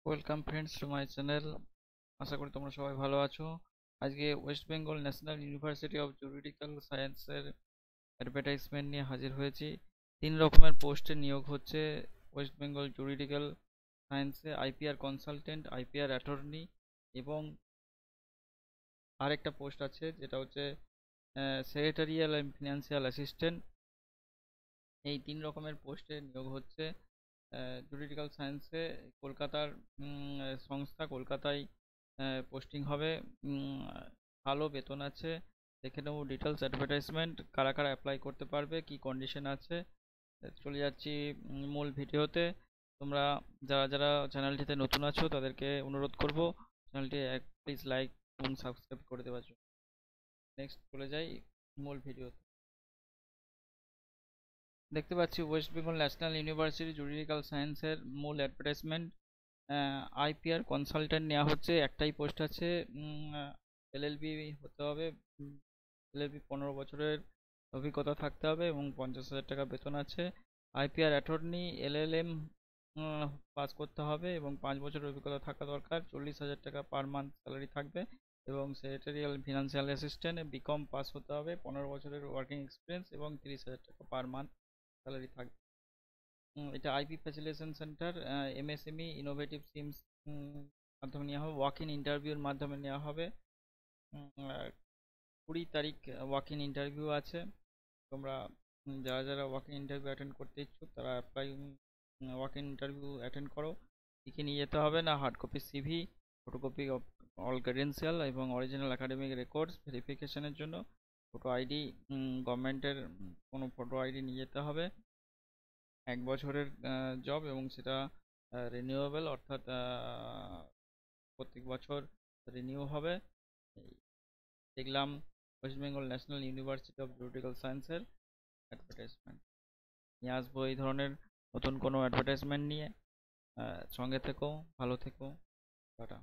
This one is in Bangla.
Welcome friends to my channel. আশা করি তোমরা সবাই ভালো আছো। আজকে West Bengal National University of Juridical সায়েন্সের অ্যাডভার্টাইজমেন্ট নিয়ে হাজির হয়েছি। 3 রকমের পোস্টে নিয়োগ হচ্ছে ওয়েস্ট বেঙ্গল জুরিডিক্যাল সায়েন্সে: আইপিআর কনসালটেন্ট, আইপিআর অ্যাটর্নি এবং আরেকটা পোস্ট আছে যেটা হচ্ছে সেক্রেটারিয়াল অ্যান্ড ফিনান্সিয়াল অ্যাসিস্ট্যান্ট। এই 3 রকমের পোস্টে নিয়োগ হচ্ছে জুরিডিক্যাল সায়েন্সে। কলকাতার সংস্থা, কলকাতায় পোস্টিং হবে। উম, ভালো বেতন আছে। দেখে নেবো ডিটেলস অ্যাডভার্টাইজমেন্ট, কারা কারা অ্যাপ্লাই করতে পারবে, কি কন্ডিশন আছে। চলে যাচ্ছি মূল ভিডিওতে। তোমরা যারা যারা চ্যানেলটিতে নতুন আছো তাদেরকে অনুরোধ করব চ্যানেলটি প্লিজ লাইক এবং সাবস্ক্রাইব করে দেওয়ার জন্য। নেক্সট চলে যাই মূল ভিডিওতে। দেখতে পাচ্ছি West Bengal National university juridical সায়েন্সের মূল অ্যাডভার্টাইজমেন্ট। আইপিআর কনসালটেন্ট নেওয়া হচ্ছে, একটাই পোস্ট আছে। এলএলবি হতে হবে। এলএলবি 15 বছরের অভিজ্ঞতা থাকতে হবে এবং 50,000 টাকা বেতন আছে। আইপিআর অ্যাটর্নি এলএলএম পাস করতে হবে এবং 5 বছরের অভিজ্ঞতা থাকা দরকার। 40,000 টাকা পার মান্থ স্যালারি থাকবে। এবং secretarial financial assistant BCom pass হতে হবে, 15 বছরের ওয়ার্কিং এক্সপিরিয়েন্স এবং 30,000 টাকা পার মান্থ স্যালারি থাকবে। এটা IP facilitation centre, MSME innovative seems মাধ্যমে নেওয়া হবে, ওয়াক ইন ইন্টারভিউর মাধ্যমে নেওয়া হবে। 20 তারিখ ওয়াক ইন ইন্টারভিউ আছে। তোমরা যারা যারা ওয়াক ইন ইন্টারভিউ অ্যাটেন্ড করতে ইচ্ছুক তারা ওয়াক ইন ইন্টারভিউ অ্যাটেন্ড করো। কী কী নিয়ে যেতে হবে না: hard copy CV, photocopy of all credential এবং অরিজিনাল একাডেমিক রেকর্ডস ভেরিফিকেশনের জন্য ফটো আইডি, গভর্নমেন্টের কোনো ফটো আইডি নিয়ে যেতে হবে। 1 বছরের জব এবং সেটা রিনিউয়েবল, অর্থাৎ প্রত্যেক বছর রিনিউ হবে। দেখলাম West Bengal National University of Juridical সায়েন্সের অ্যাডভার্টাইজমেন্ট। নিয়ে আসবো এই ধরনের নতুন কোনো অ্যাডভার্টাইজমেন্ট নিয়ে। সঙ্গে থেকো, ভালো থেকো, টাটা।